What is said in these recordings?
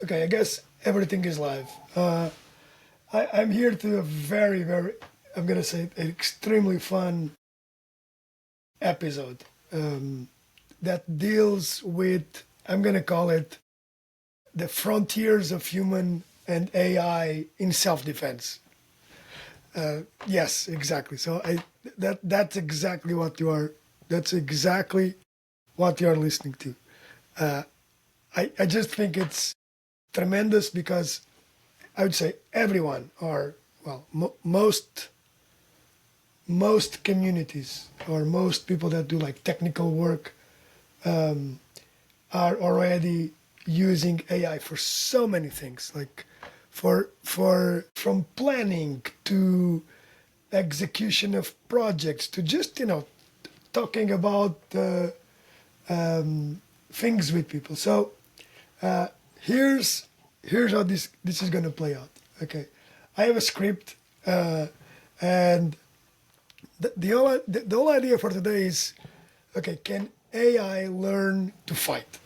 Okay, I guess everything is live. I'm here to a very, I'm gonna say, an extremely fun episode that deals with, I'm gonna call it, the frontiers of human and AI in self-defense. Yes, exactly. So that's exactly what you are. That's exactly what you are listening to. Uh, I just think it's tremendous because I would say everyone, or well, most communities or most people that do like technical work are already using AI for so many things, like for from planning to execution of projects to just talking about things with people. So uh, here's here's how this is going to play out. Okay, I have a script, and the whole idea for today is, okay, can AI learn to fight?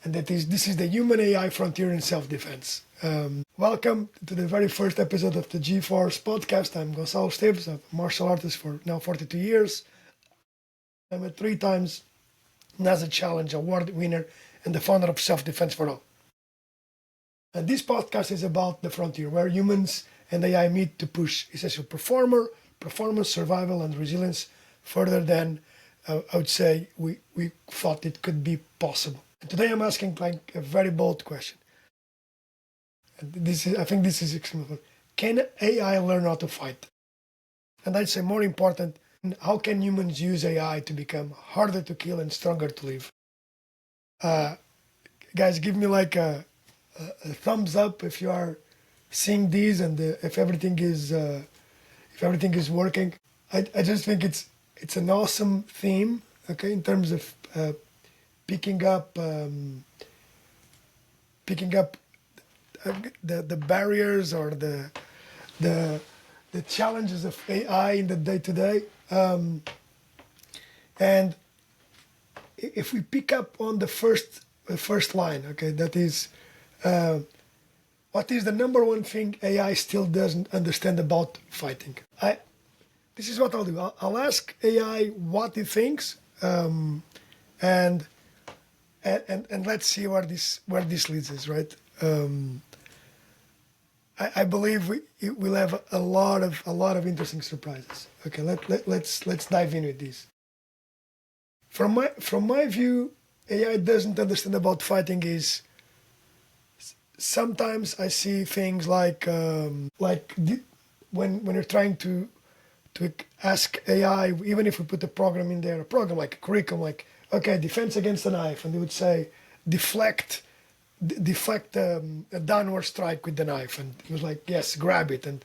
And this is the human AI frontier in self-defense. Welcome to the very first episode of the G-Force podcast. I'm Gonçalo Esteves. I'm a martial artist for now 42 years. I'm a 3 times NASA Challenge Award winner and the founder of Self-Defense for All. And this podcast is about the frontier where humans and AI meet to push essential performance, survival, and resilience further than I would say we thought it could be possible. And today I'm asking like a very bold question. And I think this is extremely important. Can AI learn how to fight? And I'd say more important, how can humans use AI to become harder to kill and stronger to live? Guys, give me like a thumbs up if you are seeing these and if everything is working. I just think it's an awesome theme. Okay, in terms of picking up the barriers or the challenges of AI in the day to day. And if we pick up on the first line, okay, that is, what is the number one thing AI still doesn't understand about fighting? This is what I'll do. I'll ask AI what it thinks, and let's see where this leads us. Right. I believe we'll have a lot of interesting surprises. Okay, let's dive in with this. From my view, AI doesn't understand about fighting is sometimes I see things like when you're trying to ask AI, even if we put a program in there, a program like a curriculum, like, okay, defense against a knife, and they would say deflect a downward strike with the knife, and he was like, yes, grab it. And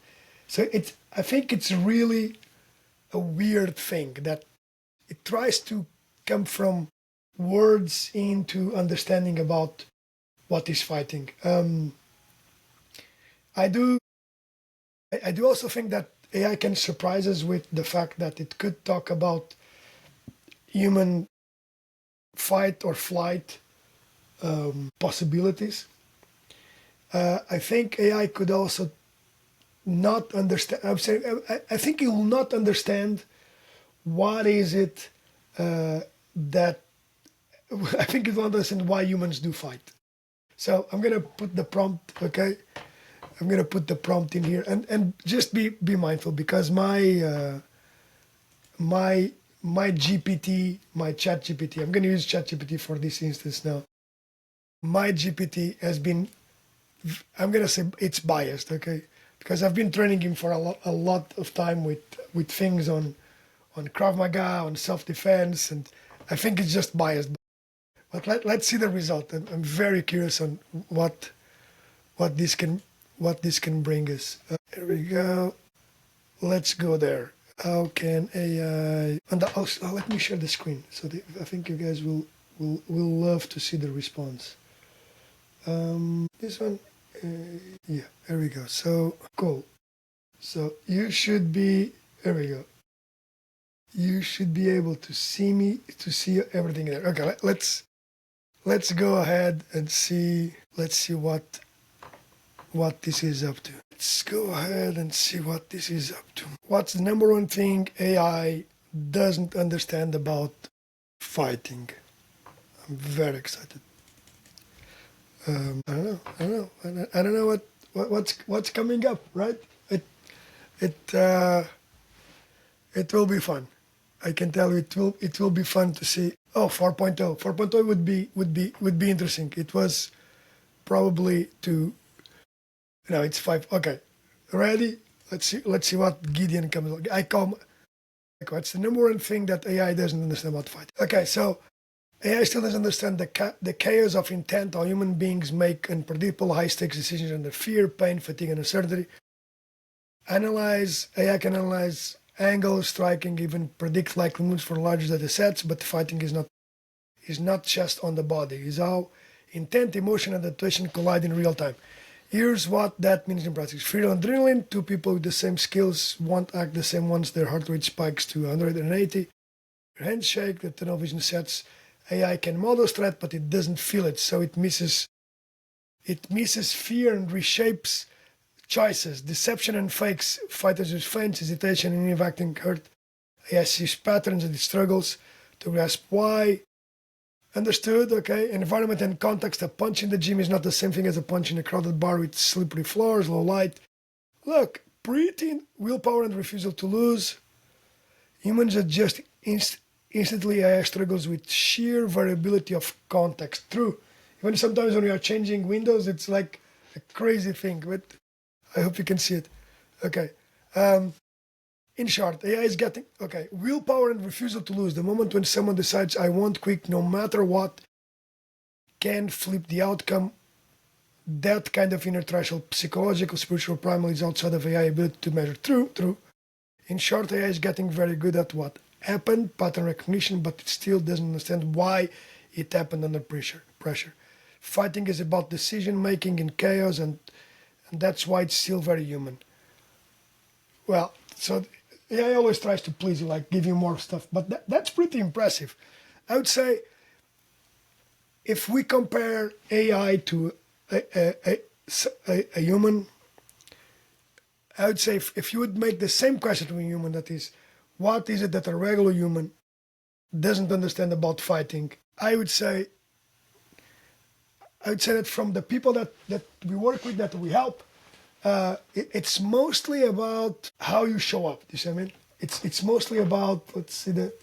so I think it's really a weird thing that it tries to come from words into understanding about what is fighting. I do also think that AI can surprise us with the fact that it could talk about human fight or flight possibilities. I think AI could also not understand. I think it will not understand what is it that I think it will understand why humans do fight. So I'm gonna put the prompt. Okay, I'm gonna put the prompt in here, and just be mindful because my GPT, my Chat GPT. I'm gonna use Chat GPT for this instance now. My GPT has been, I'm gonna say it's biased, okay, because I've been training him for a lot of time with things on Krav Maga, on self-defense, and I think it's just biased. But let's see the result. I'm very curious on what this can bring us. Here we go. Let's go there. How can AI? And also, let me share the screen. So I think you guys will love to see the response. This one, yeah, there we go. So cool. So you should be. There we go. You should be able to see everything there. Okay, let's go ahead and see. Let's see what what this is up to. Let's go ahead and see what this is up to. What's the number one thing AI doesn't understand about fighting? I'm very excited. I don't know what's coming up, right? It will be fun. I can tell you it will be fun to see. Oh, 4.0. 4.0 would be interesting. It was probably to. No, it's 5. Okay, ready? Let's see what Gideon comes. I call. What's the number one thing that AI doesn't understand about fighting? Okay, so AI still doesn't understand the chaos of intent how human beings make unpredictable, high-stakes decisions under fear, pain, fatigue, and uncertainty. AI can analyze angles, striking, even predict likely moves for larger data sets, but fighting is not just on the body. It's how intent, emotion, and adaptation collide in real time. Here's what that means in practice. Fear and adrenaline, two people with the same skills won't act the same once their heart rate spikes to 180. Your handshake, the tunnel vision sets. AI can model threat, but it doesn't feel it, so it misses fear and reshapes choices. Deception and fakes. Fighters use feints, hesitation, and innovating hurt. AI sees patterns and it struggles to grasp why. Understood, okay. Environment and context. A punch in the gym is not the same thing as a punch in a crowded bar with slippery floors, low light. Look, breathing, willpower, and refusal to lose. Humans adjust instantly. AI struggles with sheer variability of context. True. Even sometimes when we are changing windows, it's like a crazy thing, but I hope you can see it. Okay. In short, AI is getting, willpower and refusal to lose. The moment when someone decides, I want quick, no matter what, can flip the outcome. That kind of inner threshold, psychological, spiritual, primal, is outside of AI ability to measure. True. In short, AI is getting very good at what happened, pattern recognition, but it still doesn't understand why it happened under pressure. Fighting is about decision making in chaos, and that's why it's still very human. Well, so AI always tries to please you, like give you more stuff, but that's pretty impressive. I would say if we compare AI to a human, I would say if you would make the same question to a human, that is, what is it that a regular human doesn't understand about fighting? I would say that from the people that we work with, that we help, it's mostly about how you show up. You see what I mean? It's mostly about, let's see that.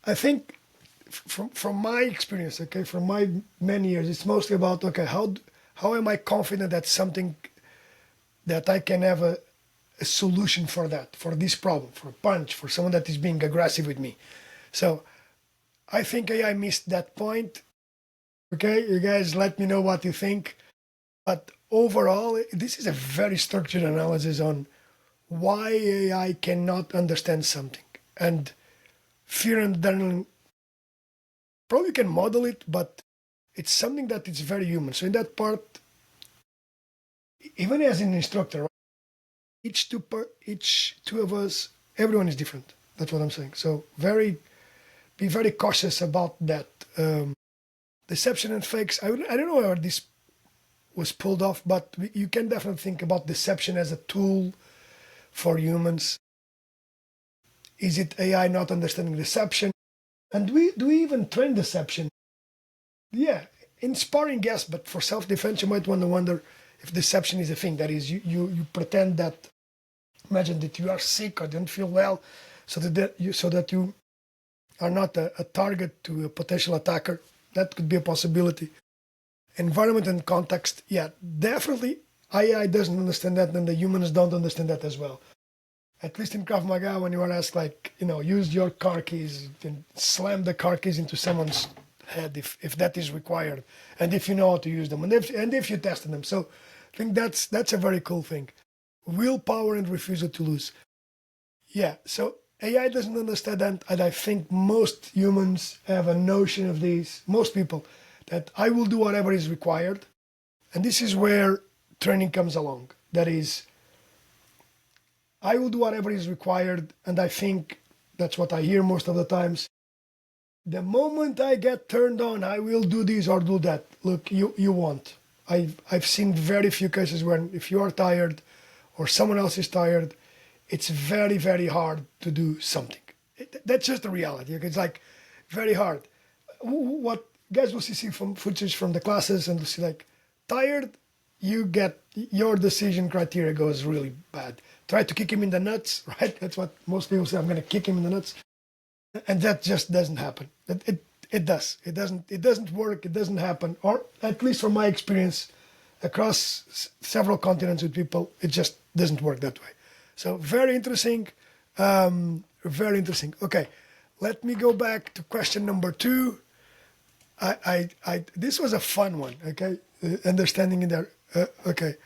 I think from my experience, okay, from my many years, it's mostly about, okay, how am I confident that something that I can have a solution for that, for this problem, for a punch, for someone that is being aggressive with me. So I think AI missed that point. Okay, you guys let me know what you think. But overall, this is a very structured analysis on why AI cannot understand something. And fear and adrenaline, probably can model it, but it's something that is very human. So in that part, even as an instructor, each two of us, everyone is different. That's what I'm saying. So be very cautious about that. Deception and fakes. I don't know where this was pulled off, but you can definitely think about deception as a tool for humans. Is it AI not understanding deception? And do we even train deception? Yeah, in sparring, yes, but for self-defense, you might want to wonder if deception is a thing. That is, you pretend that, imagine that you are sick or don't feel well, so that you are not a target to a potential attacker. That could be a possibility. Environment and context, yeah, definitely AI doesn't understand that, and the humans don't understand that as well. At least in Krav Maga, when you are asked, like, use your car keys and slam the car keys into someone's head if that is required, and if you know how to use them, and if you tested them. So I think that's a very cool thing. Willpower and refusal to lose. Yeah, so AI doesn't understand that, and I think most humans have a notion of these, most people, that I will do whatever is required. And this is where training comes along. That is, I will do whatever is required, and I think that's what I hear most of the times. The moment I get turned on, I will do this or do that. Look, you won't. I've seen very few cases when if you are tired or someone else is tired, it's very, very hard to do something. That's just the reality. Okay? It's like very hard. What guys will see from footage from the classes and see like tired, you get your decision criteria goes really bad. Try to kick him in the nuts, right? That's what most people say. I'm going to kick him in the nuts, and that just doesn't happen. It does. It doesn't work. It doesn't happen. Or at least from my experience, across several continents with people, it just doesn't work that way. So very interesting. Very interesting. Okay, let me go back to question number 2. This was a fun one. Okay, understanding in there. Okay,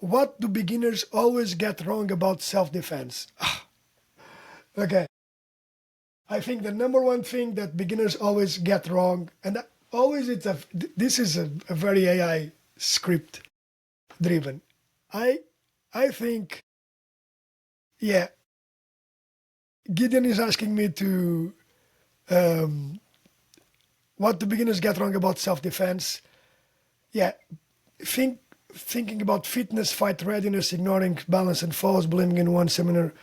what do beginners always get wrong about self-defense? Okay, I think the number one thing that beginners always get wrong, and always this is a very AI script driven. I think, yeah, Gideon is asking me to what do beginners get wrong about self-defense? Yeah, thinking about fitness, fight readiness, ignoring balance and falls, blaming in one seminar.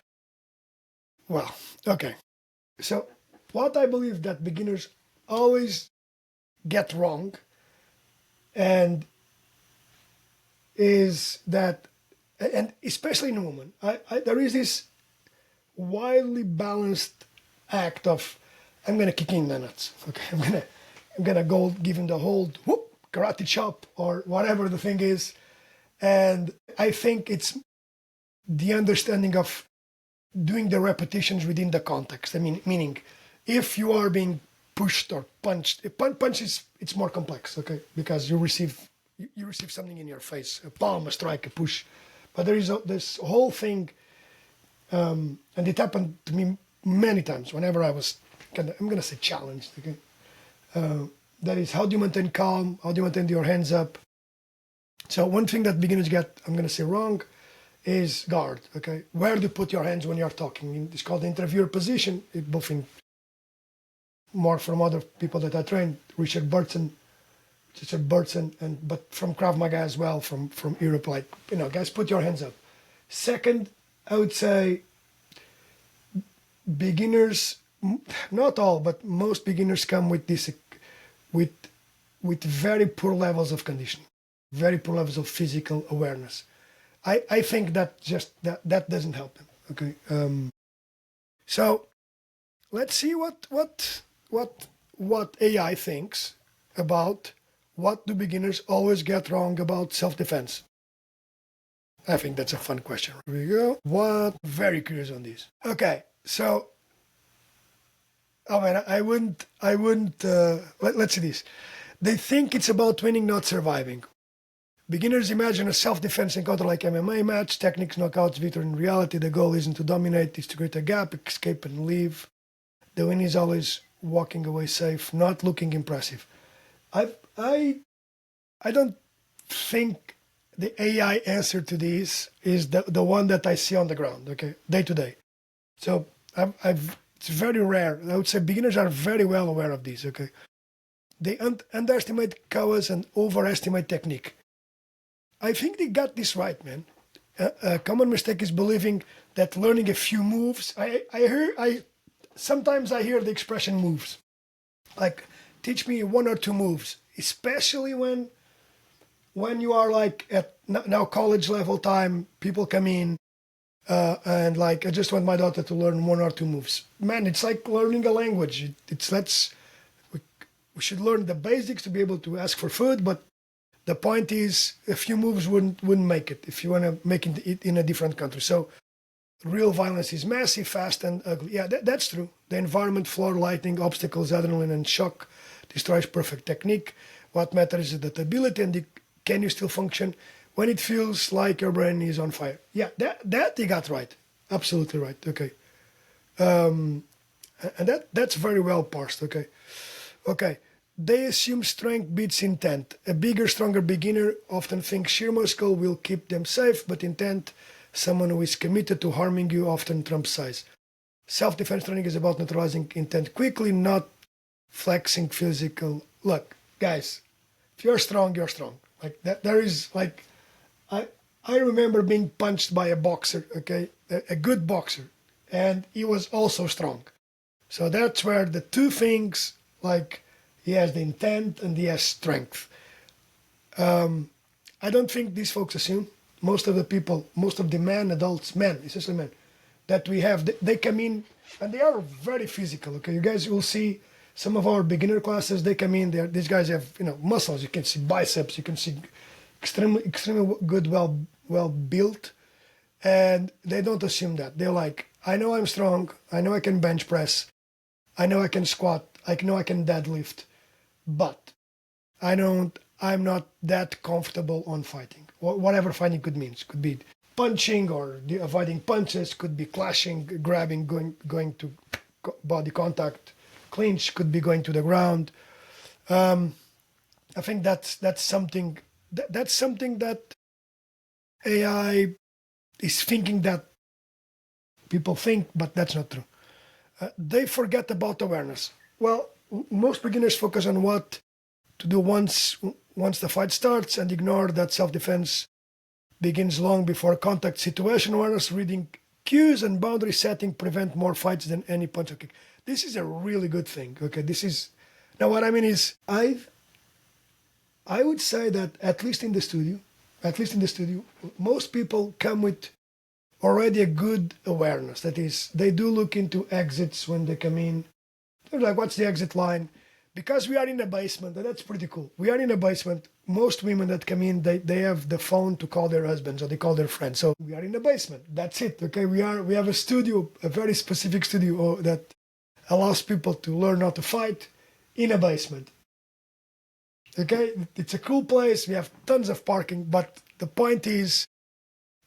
Well, okay. So what I believe that beginners always get wrong and is that, and especially in women, there is this wildly balanced act of I'm gonna kick in the nuts. Okay, I'm gonna go give him the hold, whoop, karate chop or whatever the thing is. And I think it's the understanding of doing the repetitions within the context. I mean, meaning if you are being pushed or punched, punch is it's more complex, okay, because you receive something in your face, a palm, a strike, a push. But there is this whole thing, and it happened to me many times whenever I was I'm gonna say challenged. Okay, that is how do you maintain calm? How do you maintain your hands up? So one thing that beginners get, I'm gonna say wrong, is guard. Okay, where do you put your hands when you're talking? It's called the interviewer position. Both in more from other people that I trained, Richard Burton, and but from Krav Maga as well, from Europe. Like guys, put your hands up. Second, I would say beginners, not all, but most beginners come with this, with very poor levels of conditioning, very poor levels of physical awareness. I think that just that doesn't help them. Okay, so let's see what AI thinks about what do beginners always get wrong about self-defense. I think that's a fun question. Here we go. What? Very curious on this. Okay, so I mean, I wouldn't. Let's see this. They think it's about winning, not surviving. Beginners imagine a self-defense encounter like MMA match, techniques, knockouts, victory. In reality, the goal isn't to dominate, it's to create a gap, escape and leave. The win is always walking away safe, not looking impressive. I don't think the AI answer to this is the one that I see on the ground, okay, day to day. So it's very rare. I would say beginners are very well aware of this, okay. They underestimate chaos and overestimate technique. I think they got this right, man. A common mistake is believing that learning a few moves. Sometimes I hear the expression moves, like teach me 1 or 2 moves, especially when you are like at now college level time. People come in and like I just want my daughter to learn 1 or 2 moves. Man, it's like learning a language. We should learn the basics to be able to ask for food, but the point is, a few moves wouldn't make it if you want to make it in a different country. So, real violence is messy, fast, and ugly. Yeah, that's true. The environment, floor, lighting, obstacles, adrenaline, and shock destroys perfect technique. What matters is adaptability and can you still function when it feels like your brain is on fire. Yeah, that you got right. Absolutely right. Okay. And that's very well parsed. Okay. Okay. They assume strength beats intent. A bigger, stronger beginner often thinks sheer muscle will keep them safe, but intent, someone who is committed to harming you, often trumps size. Self-defense training is about neutralizing intent quickly, not flexing physical. Look, guys, if you're strong, you're strong. Like that, there is like, I remember being punched by a boxer, okay, a good boxer, and he was also strong. So that's where the two things, like he has the intent and he has strength. I don't think these folks assume. Most of the people, most of the men, adults, men, especially men, that we have, they come in and they are very physical. Okay, you guys will see some of our beginner classes. They come in, these guys have muscles. You can see biceps. You can see extremely good, well built, and they don't assume that. They're like, I know I'm strong. I know I can bench press. I know I can squat. I know I can deadlift, but I'm not that comfortable on fighting. Whatever fighting could mean. It could be punching or avoiding punches, could be clashing, grabbing, going to body contact, clinch, could be going to the ground. I think that's something that AI is thinking that people think, but that's not true. They forget about awareness. Well, most beginners focus on what to do once the fight starts and ignore that self-defense begins long before contact. Situation awareness, reading cues, and boundary setting prevent more fights than any punch or kick. This is a really good thing. Okay, this is now what I mean is I would say that at least in the studio, most people come with already a good awareness. That is, they do look into exits when they come in. They're like, what's the exit line? Because we are in a basement, and that's pretty cool. We are in a basement. Most women that come in, they have the phone to call their husbands or they call their friends. So we are in a basement. That's it. Okay, we have a studio, a very specific studio that allows people to learn how to fight in a basement. Okay, it's a cool place. We have tons of parking, but the point is,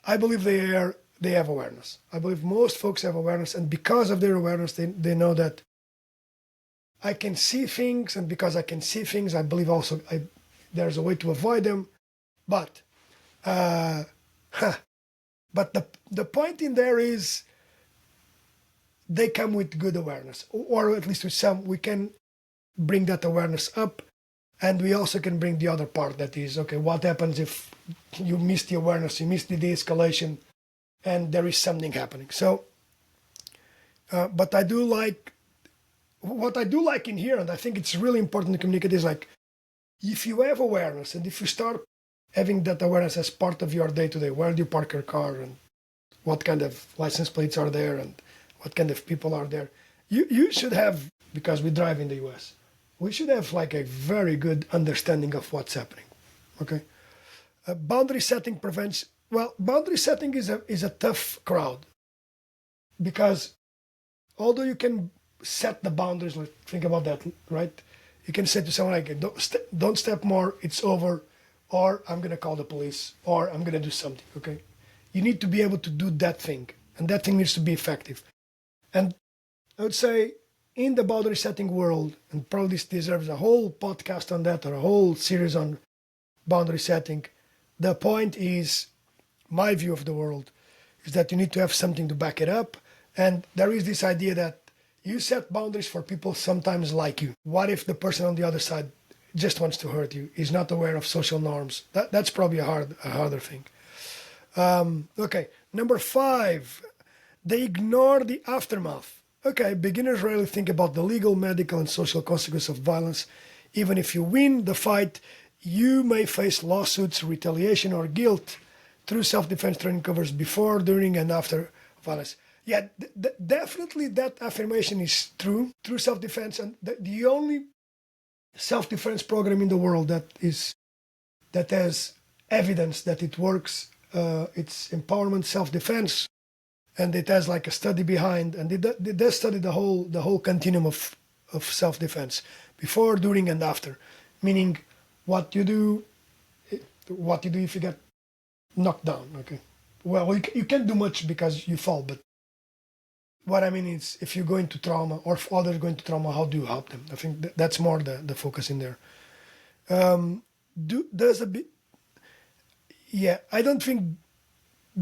I believe they have awareness. I believe most folks have awareness, and because of their awareness, they know that I can see things, and because I can see things, I believe also there's a way to avoid them. But but the point in there is they come with good awareness, or at least with some. We can bring that awareness up, and we also can bring the other part, that is, okay, what happens if you miss the awareness, you miss the de-escalation, and there is something happening. So, but what I do like in here, and I think it's really important to communicate, is like, if you have awareness and if you start having that awareness as part of your day-to-day, where do you park your car and what kind of license plates are there and what kind of people are there, you should have, because we drive in the US, we should have like a very good understanding of what's happening. Okay, boundary setting prevents. Well, boundary setting is a tough crowd, because although you can set the boundaries, like think about that, right? You can say to someone like, don't step more, it's over, or I'm going to call the police, or I'm going to do something, okay? You need to be able to do that thing, and that thing needs to be effective. And I would say in the boundary setting world, and probably this deserves a whole podcast on that, or a whole series on boundary setting, the point is, my view of the world, is that you need to have something to back it up. And there is this idea that you set boundaries for people sometimes like you. What if the person on the other side just wants to hurt you, is not aware of social norms? That's probably a harder thing. Okay, number 5, they ignore the aftermath. Okay, beginners rarely think about the legal, medical, and social consequences of violence. Even if you win the fight, you may face lawsuits, retaliation, or guilt. True self-defense training covers before, during, and after violence. Yeah, definitely that affirmation is true. True self-defense, and the only self-defense program in the world that has evidence that it works, it's empowerment self-defense, and it has like a study behind, and it does study the whole continuum of self-defense, before, during, and after. Meaning, what you do if you get knocked down. Okay, well, you can't do much because you fall, but what I mean is, if you go into trauma, or if others go into trauma, how do you help them? I think that's more the focus in there. Yeah, I don't think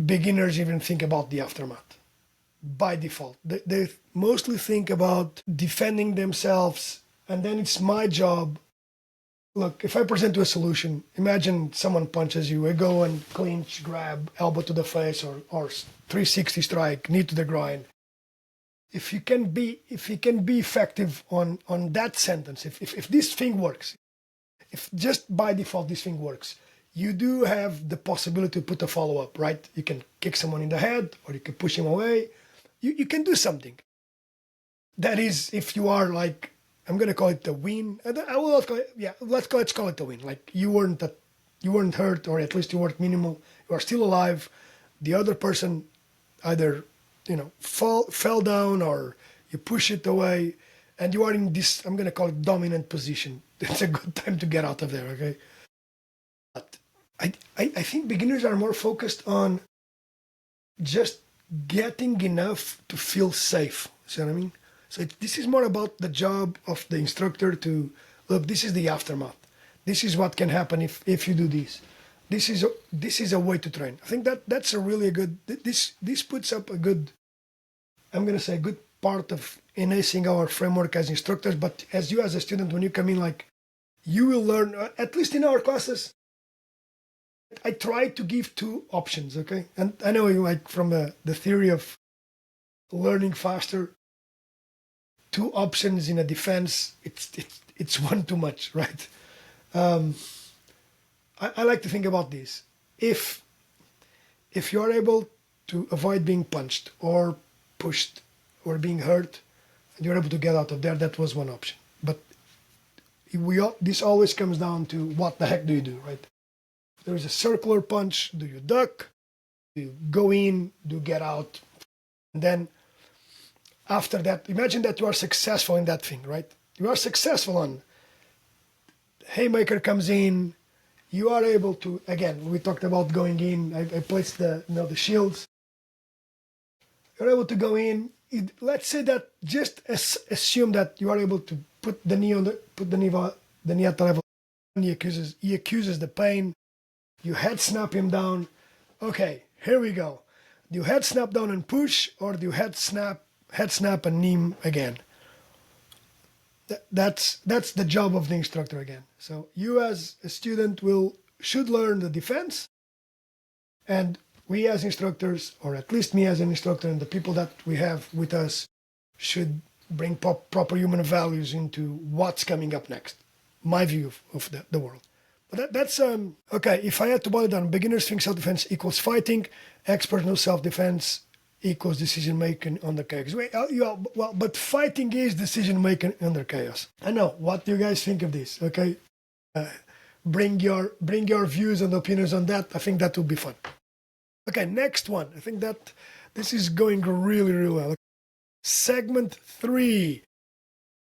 beginners even think about the aftermath by default. They mostly think about defending themselves And then it's my job. Look, if I present you a solution, imagine someone punches you, I go and clinch, grab, elbow to the face, or 360 strike, knee to the groin. If you can be effective on that sentence, if this thing works, if just by default this thing works, you do have the possibility to put a follow-up, right? You can kick someone in the head, or you can push him away. You can do something. That is, if you are like, I'm gonna call it the win. I will not call it, yeah, let's call it the win. Like you weren't hurt, or at least you weren't minimal. You are still alive. The other person either, fell down, or you push it away, and you are in this, I'm gonna call it dominant position. It's a good time to get out of there, okay? But I think beginners are more focused on just getting enough to feel safe. See what I mean? So this is more about the job of the instructor to look. This is the aftermath. This is what can happen if you do this. This is a way to train. I think that's a really good. This puts up a good. I'm gonna say a good part of enhancing our framework as instructors. But as you as a student, when you come in, like you will learn. At least in our classes, I try to give two options. Okay, and I know like from the theory of learning faster. Two options in a defense, it's one too much, right? I like to think about this. If you are able to avoid being punched or pushed or being hurt, and you're able to get out of there, that was one option. But this always comes down to what the heck do you do, right? There is a circular punch. Do you duck? Do you go in? Do you get out? And then after that, imagine that you are successful in that thing, right? You are successful on haymaker comes in. You are able to, again, we talked about going in. I placed the shields. You're able to go in. Let's say that just assume that you are able to put the knee at the level. He accuses the pain. You head snap him down. Okay, here we go. Do you head snap down and push, or do you head snap and knee again? That's the job of the instructor again. So you as a student should learn the defense, and we as instructors, or at least me as an instructor, and the people that we have with us, should bring proper human values into what's coming up next. My view of the world. But that's okay. If I had to boil it down, beginners think self-defense equals fighting, experts know self-defense equals decision making under chaos. But fighting is decision making under chaos. I know. What do you guys think of this? Okay, bring your views and opinions on that. I think that will be fun. Okay, next one. I think that this is going really, really well. Segment 3.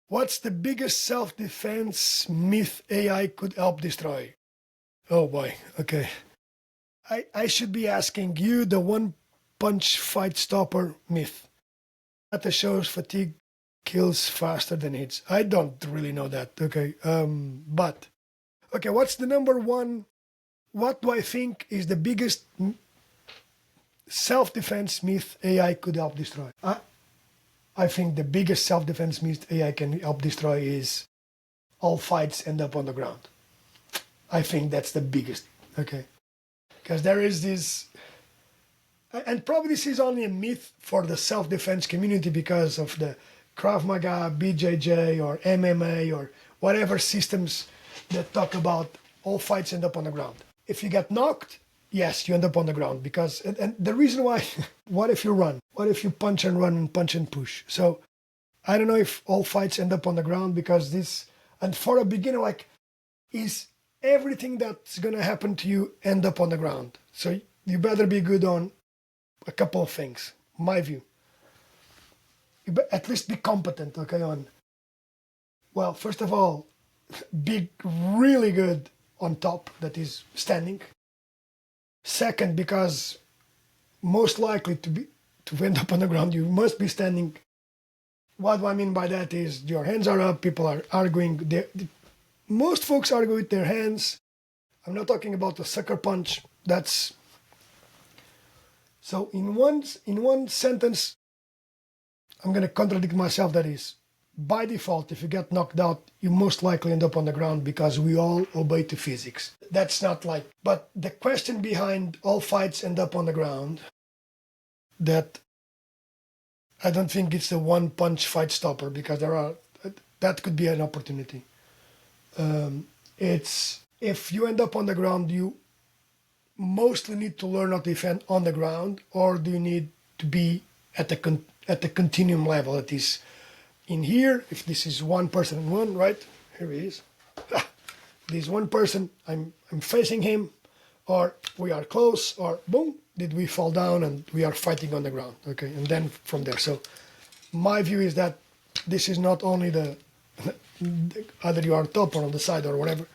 What's the biggest self-defense myth AI could help destroy? Oh boy. Okay. I should be asking you the one punch fight stopper myth. Data shows fatigue kills faster than hits. I don't really know that. Okay. But okay, what's the number one? What do I think is the biggest self-defense myth AI could help destroy? I think the biggest self-defense myth AI can help destroy is all fights end up on the ground. I think that's the biggest. Okay. Because there is this, and probably this is only a myth for the self-defense community because of the Krav Maga, BJJ, or MMA, or whatever systems that talk about all fights end up on the ground. If you get knocked, yes, you end up on the ground because, and the reason why, what if you run? What if you punch and run and punch and push? So I don't know if all fights end up on the ground because this, and for a beginner, like, is everything that's going to happen to you end up on the ground. So you better be good on a couple of things, my view. You at least be competent, okay, on, well, first of all, be really good on top, that is standing. Second, because most likely to end up on the ground, you must be standing. What I mean by that is your hands are up, people are arguing. Most folks argue with their hands. I'm not talking about the sucker punch. That's so in one sentence, I'm going to contradict myself. That is, by default, if you get knocked out, you most likely end up on the ground because we all obey to physics. That's not like, but the question behind all fights end up on the ground, that I don't think it's the one punch fight stopper, because that could be an opportunity. It's if you end up on the ground, you mostly need to learn how to defend on the ground, or do you need to be at the continuum level? That is, in here, if this is one person and one, right? Here he is. This one person, I'm facing him, or we are close, or boom, did we fall down and we are fighting on the ground, okay? And then from there. So my view is that this is not only the either you are on top or on the side or whatever,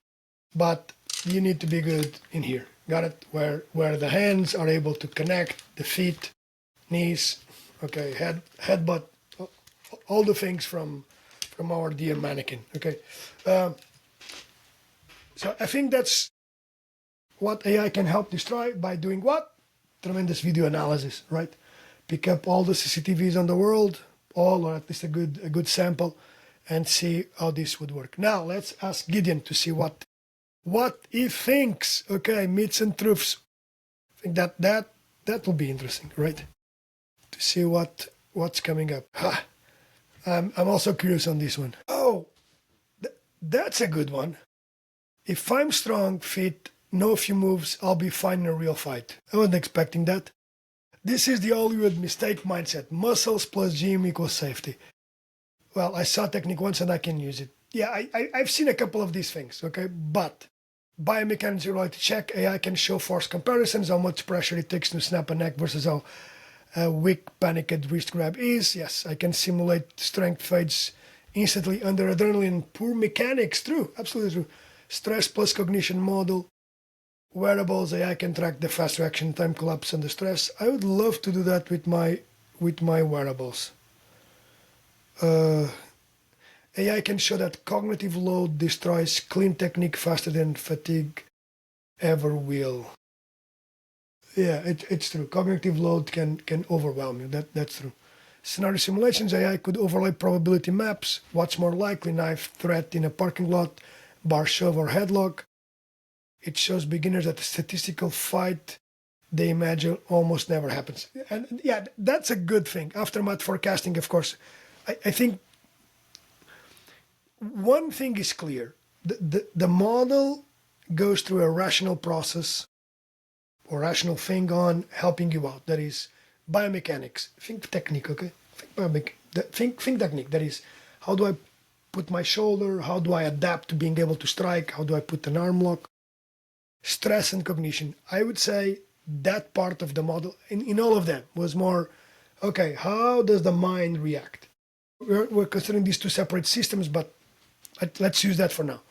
but you need to be good in here. Got it? Where the hands are able to connect, the feet, knees, okay, headbutt, all the things from our dear mannequin, okay? So I think that's what AI can help destroy by doing what? Tremendous video analysis, right? Pick up all the CCTVs on the world, all, or at least a good sample, and see how this would work. Now let's ask Gideon to see what he thinks. Okay, myths and truths. I think that will be interesting, right? To see what's coming up. I'm also curious on this one. Oh, that's a good one. If I'm strong, fit, know a few moves, I'll be fine in a real fight. I wasn't expecting that. This is the Hollywood mistake mindset. Muscles plus gym equals safety. Well, I saw technique once and I can use it. Yeah, I've seen a couple of these things, okay? But biomechanics reality check, AI can show force comparisons, how much pressure it takes to snap a neck versus how weak panicked wrist grab is. Yes, I can simulate strength fades instantly under adrenaline. Poor mechanics, true, absolutely true. Stress plus cognition model. Wearables, AI can track the fast reaction time collapse under stress. I would love to do that with my wearables. AI can show that cognitive load destroys clean technique faster than fatigue ever will. Yeah, it's true. Cognitive load can overwhelm you. That's true. Scenario simulations, AI could overlay probability maps. What's more likely? Knife threat in a parking lot, bar shove or headlock. It shows beginners that a statistical fight they imagine almost never happens. And yeah, that's a good thing. Aftermath forecasting, of course. I think one thing is clear. The model goes through a rational process or rational thing on helping you out. That is biomechanics. Think technique, okay? Think technique. That is, how do I put my shoulder? How do I adapt to being able to strike? How do I put an arm lock? Stress and cognition. I would say that part of the model, in all of them, was more, okay, how does the mind react? We're considering these two separate systems, but let's use that for now.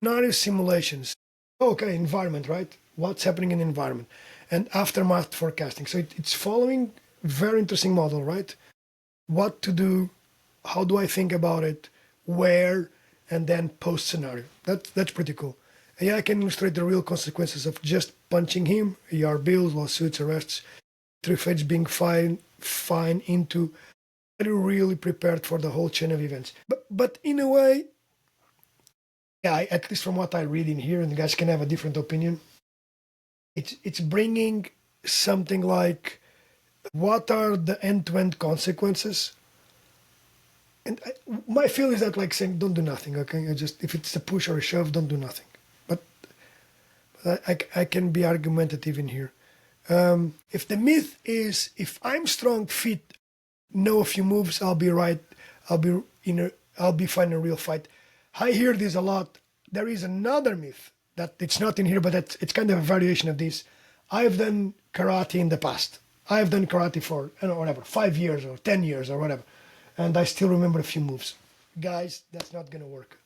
Scenario simulations. Okay, environment, right? What's happening in the environment? And aftermath forecasting. So it's following very interesting model, right? What to do, how do I think about it, where, and then post scenario. That's pretty cool. AI can illustrate the real consequences of just punching him, ER bills, lawsuits, arrests, through feds being fined into really prepared for the whole chain of events. But in a way, yeah, at least from what I read in here, and you guys can have a different opinion, it's bringing something like, what are the end-to-end consequences? And my feel is that, like, saying, don't do nothing, okay? If it's a push or a shove, don't do nothing. But I can be argumentative in here. If the myth is, if I'm strong, fit, know a few moves, I'll be right. I'll be fine in a real fight. I hear this a lot. There is another myth that it's not in here, but it's kind of a variation of this. I've done karate in the past. I've done karate for, 5 years or 10 years or whatever, and I still remember a few moves. Guys, that's not going to work.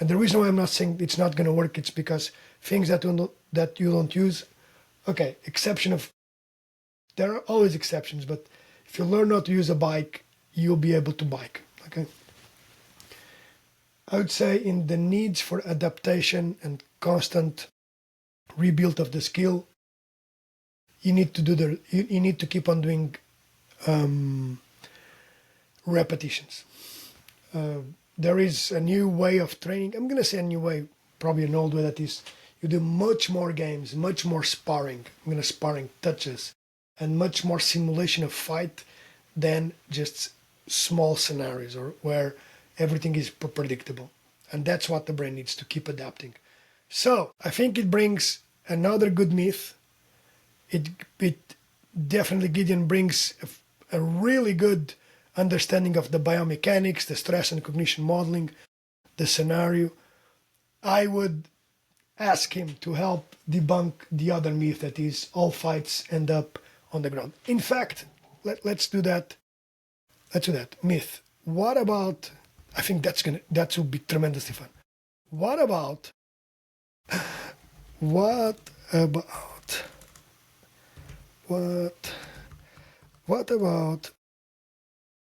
And the reason why I'm not saying it's not going to work, it's because things that you don't use, okay, there are always exceptions, but if you learn how to use a bike, you'll be able to bike, okay? I would say in the needs for adaptation and constant rebuild of the skill, you need to keep on doing repetitions. There is a new way of training. I'm going to say a new way, probably an old way, that is you do much more games, much more sparring. I'm going to sparring touches and much more simulation of fight than just small scenarios or where everything is predictable. And that's what the brain needs to keep adapting. So I think it brings another good myth. It definitely, Gideon brings a really good understanding of the biomechanics, the stress and cognition modeling, the scenario. I would ask him to help debunk the other myth that is all fights end up on the ground. In fact, let's do that. Let's do that. Myth. What about, I think that would be tremendously fun. What about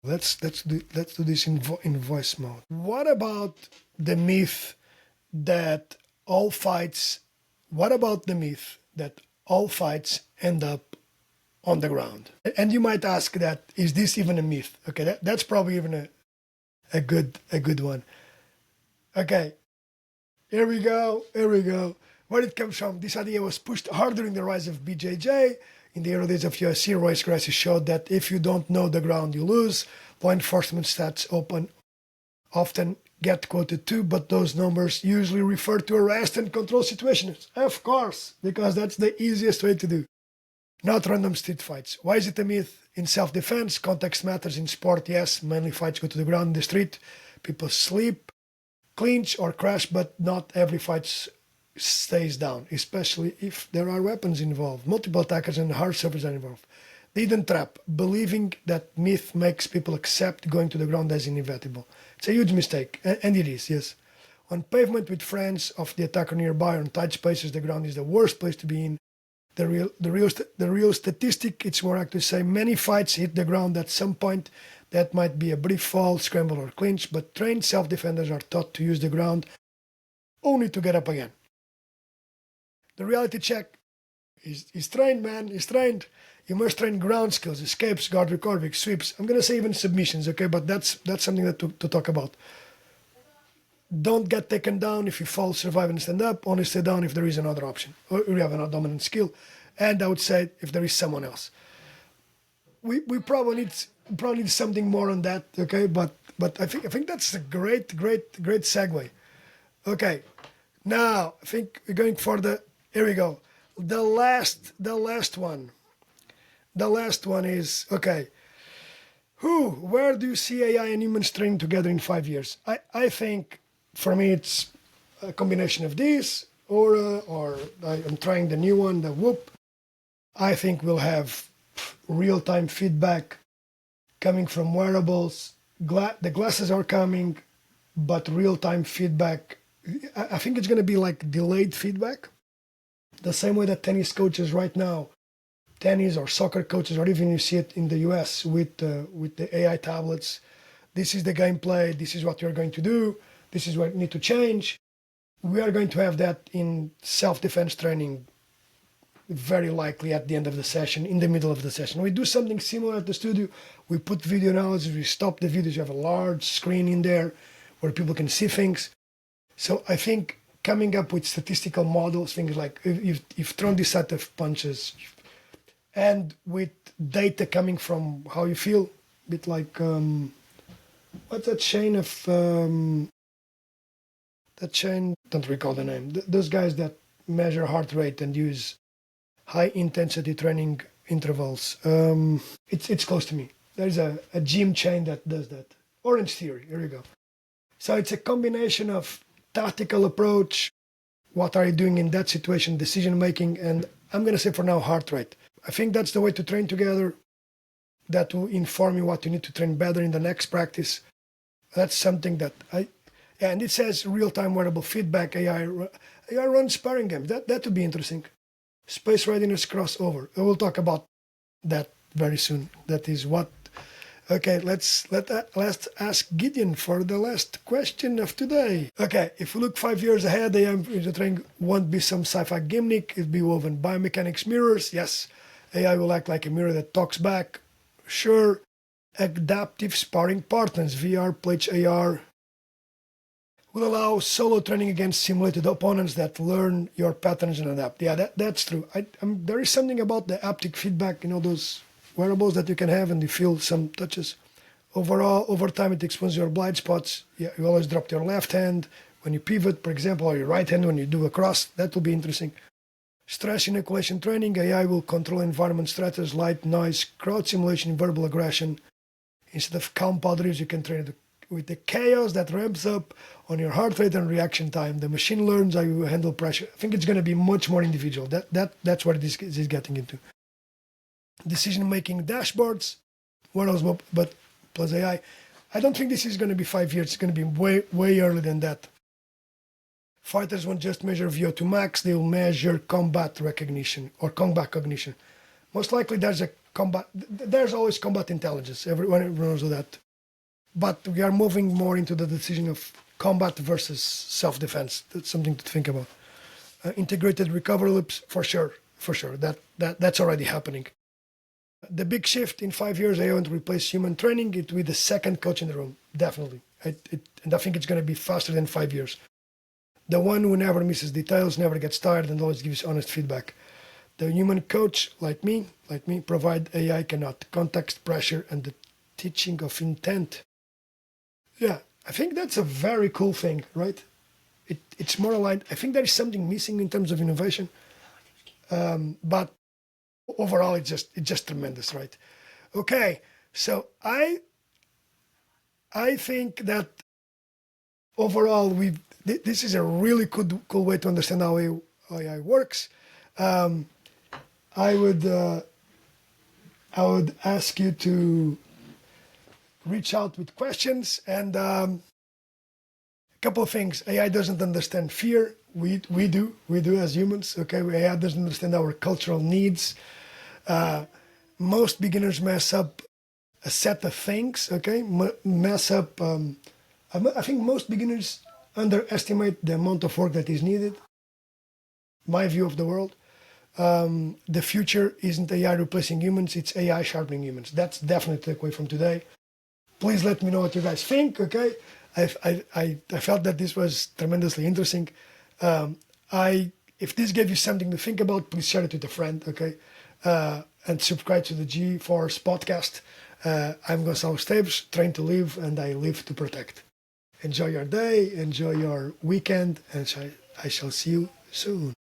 let's do this in voice mode. What about the myth that all fights end up on the ground? And you might ask that, is this even a myth? Okay, that's probably even a good one. Okay, here we go. Where it comes from, this idea was pushed harder in the rise of BJJ. In the early days of UFC, Royce Gracie showed that if you don't know the ground, you lose. Law enforcement stats often get quoted too, but those numbers usually refer to arrest and control situations. Of course, because that's the easiest way to do. Not random street fights. Why is it a myth? In self-defense, context matters. In sport, yes, mainly fights go to the ground in the street. People sleep, clinch, or crash, but not every fight stays down, especially if there are weapons involved. Multiple attackers and hard surfaces are involved. The hidden trap. Believing that myth makes people accept going to the ground as inevitable. It's a huge mistake, and it is, yes. On pavement with friends of the attacker nearby, on tight spaces, the ground is the worst place to be in. The real statistic, it's more accurate to say, many fights hit the ground at some point. That might be a brief fall, scramble, or clinch, but trained self-defenders are taught to use the ground only to get up again. The reality check is trained, man. He's trained. You must train ground skills, escapes, guard recovery, sweeps. I'm going to say even submissions, okay? But that's something that to talk about. Don't get taken down if you fall, survive, and stand up. Only stay down if there is another option, or you have a dominant skill. And I would say if there is someone else. We probably need something more on that, okay? But I think that's a great segue. Okay, now I think we're going for here we go. The last one. The last one is, okay, where do you see AI and humans training together in 5 years? I think, for me, it's a combination of this, or I'm trying the new one, the Whoop. I think we'll have real-time feedback coming from wearables. The glasses are coming, but real-time feedback, I think it's going to be like delayed feedback. The same way that tennis coaches right now, tennis or soccer coaches, or even you see it in the US with the AI tablets. This is the gameplay. This is what you're going to do. This is what you need to change. We are going to have that in self-defense training very likely at the end of the session, in the middle of the session. We do something similar at the studio. We put video analysis. We stop the videos. You have a large screen in there where people can see things. So I think coming up with statistical models, things like you've thrown this set of punches, and with data coming from how you feel, a bit like what's that chain of don't recall the name. Those guys that measure heart rate and use high intensity training intervals. It's close to me. There's a gym chain that does that. Orange Theory. Here we go. So it's a combination of tactical approach, what are you doing in that situation, decision making, and I'm going to say for now heart rate. I think that's the way to train together. That will inform you what you need to train better in the next practice. That's something that and it says real-time wearable feedback, AI run sparring games. That would be interesting. Space readiness crossover. We'll talk about that very soon. That is what. Okay, let's ask Gideon for the last question of today. Okay, if we look 5 years ahead, AI training won't be some sci-fi gimmick. It'll be woven biomechanics mirrors. Yes, AI will act like a mirror that talks back. Sure, Adaptive sparring partners, VR, Pledge AR, will allow solo training against simulated opponents that learn your patterns and adapt. Yeah, that's true. There is something about the haptic feedback, those wearables that you can have and you feel some touches. Overall, over time, it exposes your blind spots. Yeah, you always drop your left hand when you pivot, for example, or your right hand when you do a cross. That will be interesting. Stress inoculation training, AI will control environment stresses, light, noise, crowd simulation, verbal aggression. Instead of calm powders, you can train it with the chaos that ramps up on your heart rate and reaction time. The machine learns how you handle pressure. I think it's going to be much more individual. That's what this is getting into. Decision-making dashboards, what else but plus AI. I don't think this is going to be 5 years. It's going to be way earlier than that. Fighters won't just measure VO2 max, they'll measure combat recognition or combat cognition. Most likely there's always combat intelligence. Everyone knows that. But we are moving more into the decision of combat versus self-defense. That's something to think about. Integrated recovery loops, for sure. That's already happening. The big shift in 5 years, I want to replace human training. It will be the second coach in the room, definitely. And I think it's going to be faster than 5 years. The one who never misses details, never gets tired, and always gives honest feedback. The human coach, like me, provide AI cannot. Context, pressure, and the teaching of intent. Yeah, I think that's a very cool thing, right? It's more aligned. I think there is something missing in terms of innovation, but overall, it's just tremendous, right? Okay, so I think that overall this is a really cool way to understand how AI works. I would ask you to reach out with questions and a couple of things. AI doesn't understand fear. We do as humans. Okay, AI doesn't understand our cultural needs. Most beginners mess up a set of things. Okay, mess up. I think most beginners underestimate the amount of work that is needed. My view of the world. The future isn't AI replacing humans, it's AI sharpening humans. That's definitely the takeaway from today. Please let me know what you guys think, okay? I felt that this was tremendously interesting. If this gave you something to think about, please share it with a friend, okay? And subscribe to the G-Force podcast. I'm Gonçalo Esteves, train to live, and I live to protect. Enjoy your day, enjoy your weekend, and I shall see you soon.